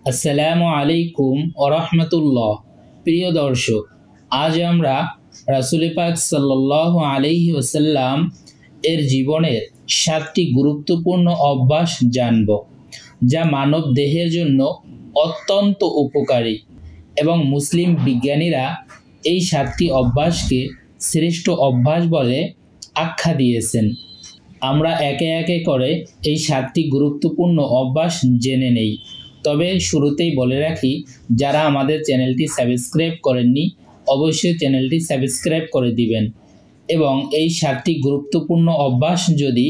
আসসালামু আলাইকুম ওরহমতুল্লাহ। প্রিয় দর্শক, আজ আমরা রাসূল পাক সাল্লাল্লাহু আলাইহি ওয়াসাল্লাম এর জীবনের 7টি গুরুত্বপূর্ণ অভ্যাস জানব, যা মানব দেহের জন্য অত্যন্ত উপকারী এবং মুসলিম বিজ্ঞানীরা এই 7টি অভ্যাসকে শ্রেষ্ঠ অভ্যাস বলে আখ্যা দিয়েছেন। আমরা একে একে করে এই 7টি গুরুত্বপূর্ণ অভ্যাস জেনে নেই। তবে শুরুতেই বলে রাখি, যারা আমাদের চ্যানেলটি সাবস্ক্রাইব করেননি অবশ্যই চ্যানেলটি সাবস্ক্রাইব করে দিবেন এবং এই 7টি গুরুত্বপূর্ণ অভ্যাস যদি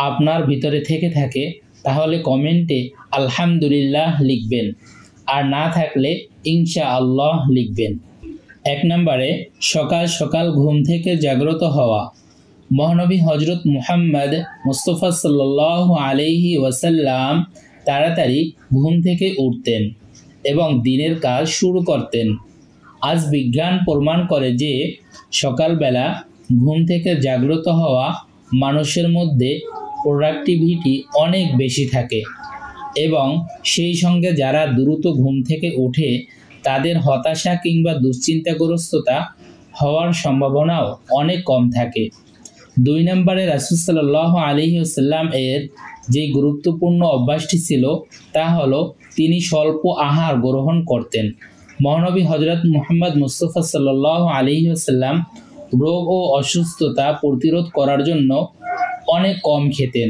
আপনার ভিতরে থেকে থাকে তাহলে কমেন্টে আলহামদুলিল্লাহ লিখবেন, আর না থাকলে ইনশাআল্লাহ লিখবেন। 1 নম্বরে সকাল সকাল ঘুম থেকে জাগ্রত হওয়া। মহানবী হজরত মুহাম্মদ মুস্তাফা সাল্লাল্লাহু আলাইহি ওয়াসাল্লাম তাড়াতাড়ি ঘুম থেকে উঠতেন এবং দিনের কাজ শুরু করতেন। আজ বিজ্ঞান প্রমাণ করে যে সকালবেলা ঘুম থেকে জাগ্রত হওয়া মানুষের মধ্যে প্রোডাক্টিভিটি অনেক বেশি থাকে এবং সেই সঙ্গে যারা দ্রুত ঘুম থেকে ওঠে তাদের হতাশা কিংবা দুশ্চিন্তাগ্রস্ততা হওয়ার সম্ভাবনাও অনেক কম থাকে। 2 নম্বরে রাসূল সাল্লাল্লাহু আলাইহি ওয়াসাল্লাম এর যে গুরুত্বপূর্ণ অভ্যাসটি ছিল তা হলো তিনি স্বল্প আহার গ্রহণ করতেন। মহানবী হযরত মুহাম্মদ মুস্তাফা সাল্লাল্লাহু আলাইহি ওয়াসাল্লাম রোগ ও অসুস্থতা প্রতিরোধ করার জন্য অনেক কম খেতেন।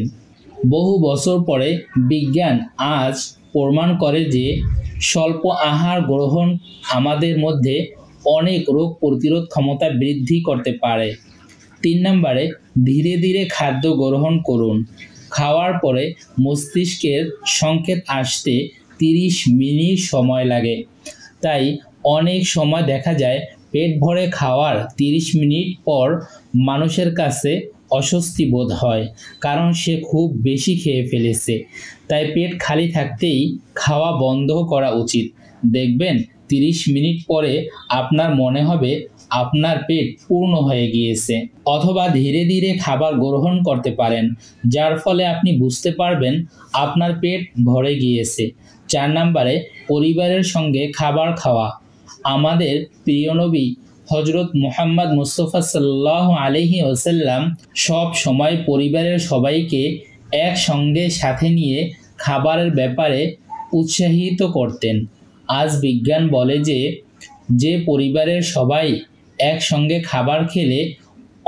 বহু বছর পরে বিজ্ঞান আজ প্রমাণ করে যে স্বল্প আহার গ্রহণ আমাদের মধ্যে অনেক রোগ প্রতিরোধ ক্ষমতা বৃদ্ধি করতে পারে। 3 নম্বরে ধীরে ধীরে খাদ্য গ্রহণ করুন। খাওয়ার পরে মস্তিষ্কের সংকেত আসতে 30 মিনিট সময় লাগে, তাই অনেক সময় দেখা যায় পেট ভরে খাওয়ার 30 মিনিট পর মানুষের কাছে অস্বস্তি বোধ হয়, কারণ সে খুব বেশি খেয়ে ফেলেছে। তাই পেট খালি থাকতেই খাওয়া বন্ধ করা উচিত। দেখবেন 30 মিনিট পরে আপনার মনে হবে আপনার পেট পূর্ণ হয়ে গিয়েছে। অথবা ধীরে ধীরে খাবার গ্রহণ করতে পারেন, যার ফলে আপনি বুঝতে পারবেন আপনার পেট ভরে গিয়েছে। 4 নম্বরে পরিবারের সঙ্গে খাবার খাওয়া। আমাদের প্রিয় নবী হজরত মুহাম্মদ মুস্তাফা সাল্লাল্লাহু আলাইহি ওয়াসাল্লাম সব সময় পরিবারের সবাইকে একসঙ্গে সাথে নিয়ে খাবারের ব্যাপারে উৎসাহিত করতেন। আজ বিজ্ঞান বলে যে পরিবারের সবাই একসঙ্গে খাবার খেলে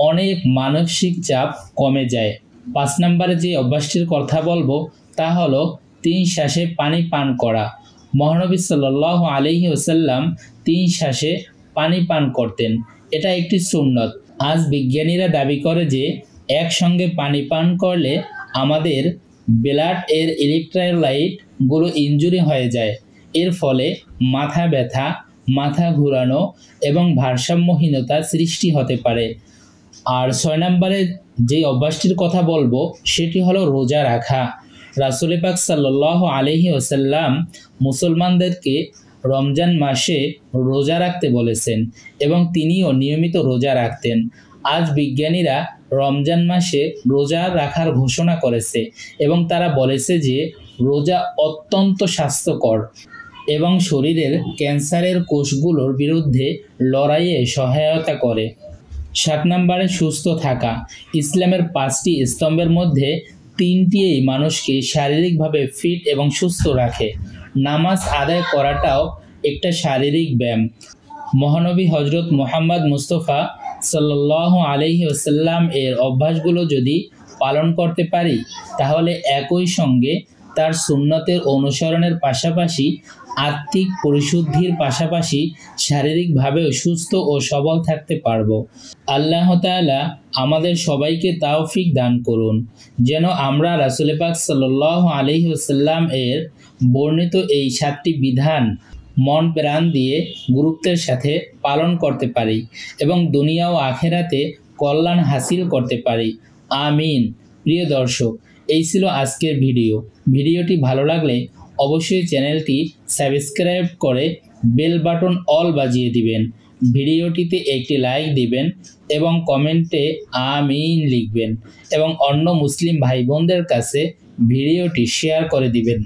অনেক মানসিক চাপ কমে যায়। 5 নম্বরে যে অভ্যাসটির কথা বলবো তা হলো 3 শ্বাসে পানি পান করা। মহানবী সাল্লাল্লাহু আলাইহি ওয়াসাল্লাম 3 শ্বাসে পানি পান করতেন। এটা একটি সুন্নত। আজ বিজ্ঞানীরা দাবি করে যে একসঙ্গে পানি পান করলে আমাদের ব্লাড এর ইলেকট্রোলাইট গুলো ইনজুরি হয়ে যায়। এর ফলে মাথা ব্যথা, মাথা ঘোরানো এবং ভারসাম্যহীনতা সৃষ্টি হতে পারে। আর 6 নম্বরে যে অভ্যাসটির কথা বলবো সেটি হলো রোজা রাখা। রাসূল পাক সাল্লাল্লাহু আলাইহি ওয়াসাল্লাম মুসলমানদেরকে রমজান মাসে রোজা রাখতে বলেছেন এবং তিনিও নিয়মিত রোজা রাখতেন। আজ বিজ্ঞানীরা রমজান মাসে রোজা রাখার ঘোষণা করেছে এবং তারা বলেছে যে রোজা অত্যন্ত স্বাস্থ্যকর এবং শরীরের ক্যান্সারের কোষগুলোর বিরুদ্ধে লড়াইয়ে সহায়তা করে। 7 নম্বরে সুস্থ থাকা। ইসলামের 5টি স্তম্ভের মধ্যে 3টিই মানুষকে শারীরিকভাবে ফিট এবং সুস্থ রাখে। নামাজ আদায় করাটাও একটা শারীরিক ব্যায়াম। মহানবী হজরত মুহাম্মদ মুস্তাফা সাল্লাল্লাহু আলাইহি ওয়াসাল্লাম এর অভ্যাসগুলো যদি পালন করতে পারি তাহলে একই সঙ্গে তার সুন্নতের অনুসরণের পাশাপাশি আত্মিক পরিশুদ্ধির পাশাপাশি শারীরিকভাবেও সুস্থ ও সবল থাকতে পারবো। আল্লাহ তাআলা আমাদের সবাইকে তাওফিক দান করুন যেন আমরা রাসূল পাক সাল্লাল্লাহু আলাইহি ওয়াসাল্লাম এর বর্ণিত এই 7টি বিধান মন প্রাণ দিয়ে গুরুত্বের সাথে পালন করতে পারি এবং দুনিয়া ও আখিরাতে কল্যাণ হাসিল করতে পারি। আমিন। প্রিয় দর্শক, এই ছিল আজকের ভিডিওটি ভালো লাগলে অবশ্যই চ্যানেলটি সাবস্ক্রাইব করে বেল বাটন অল বাজিয়ে দিবেন। ভিডিওটিতে একটি লাইক দিবেন এবং কমেন্টে আমিন লিখবেন এবং অন্য মুসলিম ভাই বোনদের কাছে ভিডিওটি শেয়ার করে দিবেন।